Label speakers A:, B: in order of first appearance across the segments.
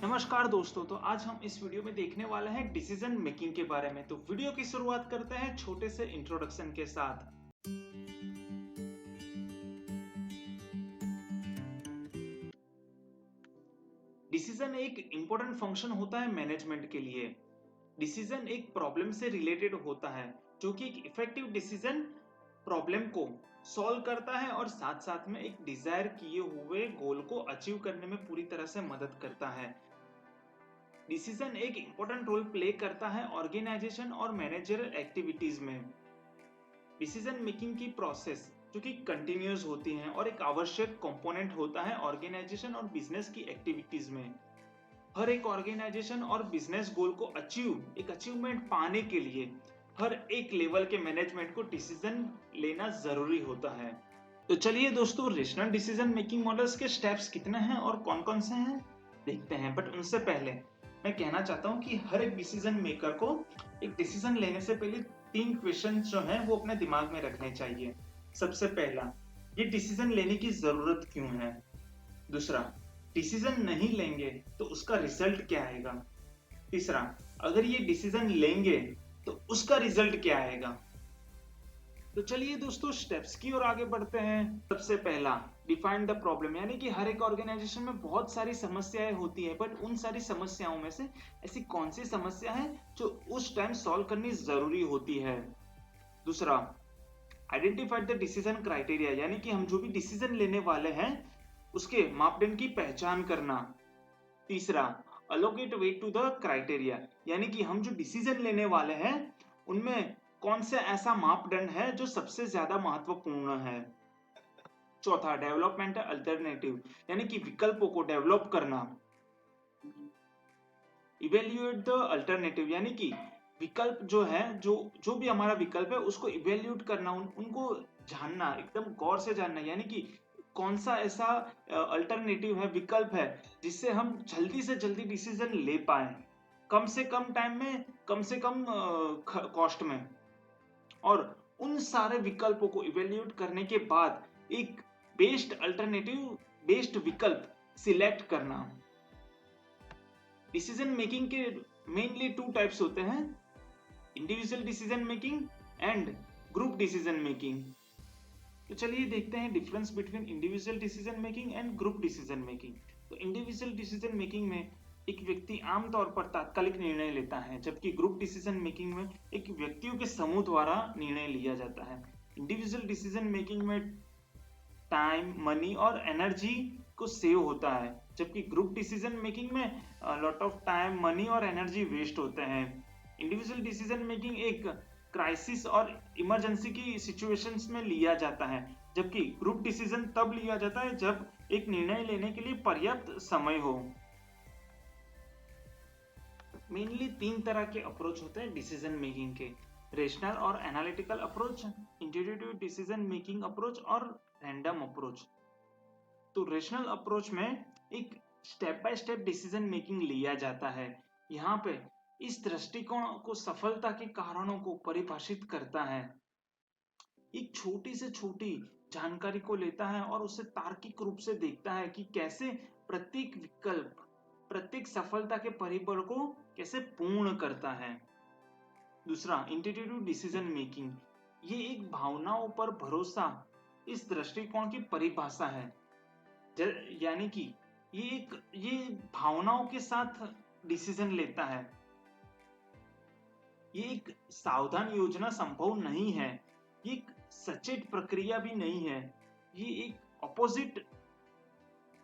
A: नमस्कार दोस्तों। तो आज हम इस वीडियो में देखने वाले हैं डिसीजन मेकिंग के बारे में। तो वीडियो की शुरुआत करते हैं छोटे से इंट्रोडक्शन के साथ। डिसीजन एक इंपॉर्टेंट फंक्शन होता है मैनेजमेंट के लिए। डिसीजन एक प्रॉब्लम से रिलेटेड होता है जो कि एक इफेक्टिव डिसीजन प्रॉब्लम को सॉल्व करता है और साथ साथ में एक डिजायर किए हुए गोल को अचीव करने में पूरी तरह से मदद करता है। डिसीजन एक इंपॉर्टेंट रोल प्ले करता है ऑर्गेनाइजेशन और मैनेजरल एक्टिविटीज में। डिसीजन मेकिंग की प्रोसेस जो कि कंटिन्यूअस होती है और एक आवश्यक कंपोनेंट होता है ऑर्गेनाइजेशन और बिजनेस की एक्टिविटीज में। हर एक ऑर्गेनाइजेशन और बिजनेस गोल को एक अचीवमेंट पाने के लिए हर एक लेवल के मैनेजमेंट को डिसीजन लेना जरूरी होता है। तो चलिए दोस्तों, रेशनल डिसीजन मेकिंग मॉडल्स के स्टेप्स कितने हैं और कौन कौन से हैं देखते हैं। बट उनसे पहले मैं कहना चाहता हूं कि हर एक डिसीजन मेकर को एक डिसीजन लेने से पहले 3 क्वेश्चन जो हैं वो अपने दिमाग में रखने चाहिए। सबसे पहला, ये डिसीजन लेने की जरूरत क्यों है। दूसरा, डिसीजन नहीं लेंगे तो उसका रिजल्ट क्या आएगा। तीसरा, अगर ये डिसीजन लेंगे तो उसका रिजल्ट क्या आएगा। तो चलिए दोस्तों, स्टेप्स की ओर आगे बढ़ते हैं। सबसे पहला, डिफाइन द प्रॉब्लम, यानी कि हर एक ऑर्गेनाइजेशन में बहुत सारी समस्याएं होती है, बट उन सारी समस्याओं में से ऐसी कौन सी समस्या है जो उस टाइम सॉल्व करनी जरूरी होती है। दूसरा, आइडेंटिफाई द डिसीजन क्राइटेरिया, यानी कि हम जो भी डिसीजन लेने वाले हैं उसके मापदंड की पहचान करना। तीसरा, allocate weight to the criteria, यानी कि हम जो डिसीजन लेने वाले हैं उनमें कौन सा ऐसा मापदंड है जो सबसे ज्यादा महत्वपूर्ण है। चौथा, डेवलपमेंट अल्टरनेटिव, यानी कि विकल्पों को डेवलप करना। इवेल्युएट द अल्टरनेटिव, यानी कि विकल्प जो है, जो भी हमारा विकल्प है उसको इवेल्युएट करना, उनको जानना, एकदम गौर से जानना, यानी कि कौन सा ऐसा अल्टरनेटिव है, विकल्प है जिससे हम जल्दी से जल्दी डिसीजन ले पाए, कम से कम टाइम में, कम से कम कॉस्ट में। और उन सारे विकल्पों को इवेल्युएट करने के बाद एक बेस्ड विकल्प सिलेक्ट करना। डिसीजन मेकिंग के मेनली 2 टाइप्स होते हैं, individual decision making and group decision making. तो चलिए देखते हैं difference between individual decision making and group decision making. तो इंडिविजुअल डिसीजन मेकिंग में एक व्यक्ति आमतौर पर तात्कालिक निर्णय लेता है, जबकि ग्रुप डिसीजन मेकिंग में एक व्यक्तियों के समूह द्वारा निर्णय लिया जाता है। इंडिविजुअल डिसीजन मेकिंग में टाइम, मनी और एनर्जी को सेव होता है, जबकि ग्रुप डिसीजन मेकिंग में लॉट ऑफ टाइम, मनी और एनर्जी वेस्ट होते हैं। इंडिविजुअल डिसीजन मेकिंग एक क्राइसिस और इमरजेंसी की सिचुएशंस में लिया जाता है, जबकि ग्रुप डिसीजन तब लिया जाता है जब एक निर्णय लेने के लिए पर्याप्त समय हो। मेनली 3 तरह के अप्रोच होते हैं डिसीजन मेकिंग के, रेशनल और analytical approach, intuitive decision making approach और रैंडम अप्रोच। तो रेशनल अप्रोच में एक step by step decision making लिया जाता है। यहाँ पे इस दृष्टिकोण को सफलता के कारणों को परिभाषित करता है, एक छोटी से छोटी जानकारी को लेता है और उसे तार्किक रूप से देखता है कि कैसे प्रत्येक विकल्प प्रत्येक सफलता के परिबल को कैसे पूर्ण करता है। दूसरा, इंट्यूटिव डिसीजन मेकिंग, ये एक भावनाओं पर भरोसा, इस दृष्टिकोण की परिभाषा है। यानी कि ये भावनाओं के साथ डिसीजन लेता है। ये एक सावधान योजना संभव नहीं है, ये एक सचेत प्रक्रिया भी नहीं है, ये एक ऑपोजिट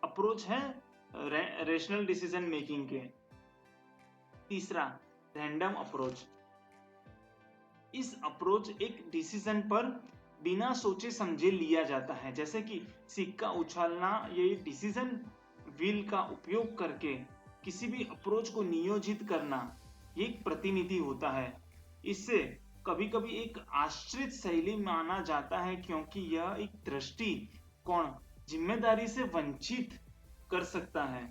A: अप्रोच है रेशनल डिसीजन मेकिंग के। तीसरा, रैंडम अप्रोच, इस अप्रोच एक डिसीजन पर बिना सोचे समझे लिया जाता है, जैसे कि सिक्का उछालना। ये डिसीजन व्हील का उपयोग करके किसी भी अप्रोच को नियोजित करना, ये एक प्रतिनिधि होता है। इससे कभी कभी एक आश्रित शैली माना जाता है, क्योंकि यह एक दृष्टिकोण जिम्मेदारी से वंचित कर सकता है।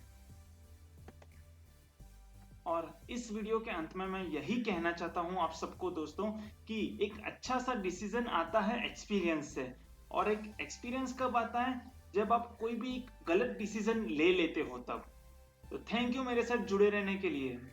A: और इस वीडियो के अंत में मैं यही कहना चाहता हूं आप सबको दोस्तों, कि एक अच्छा सा डिसीजन आता है एक्सपीरियंस से। और एक एक्सपीरियंस कब आता है, जब आप कोई भी गलत डिसीजन ले लेते हो तब। तो थैंक यू मेरे साथ जुड़े रहने के लिए।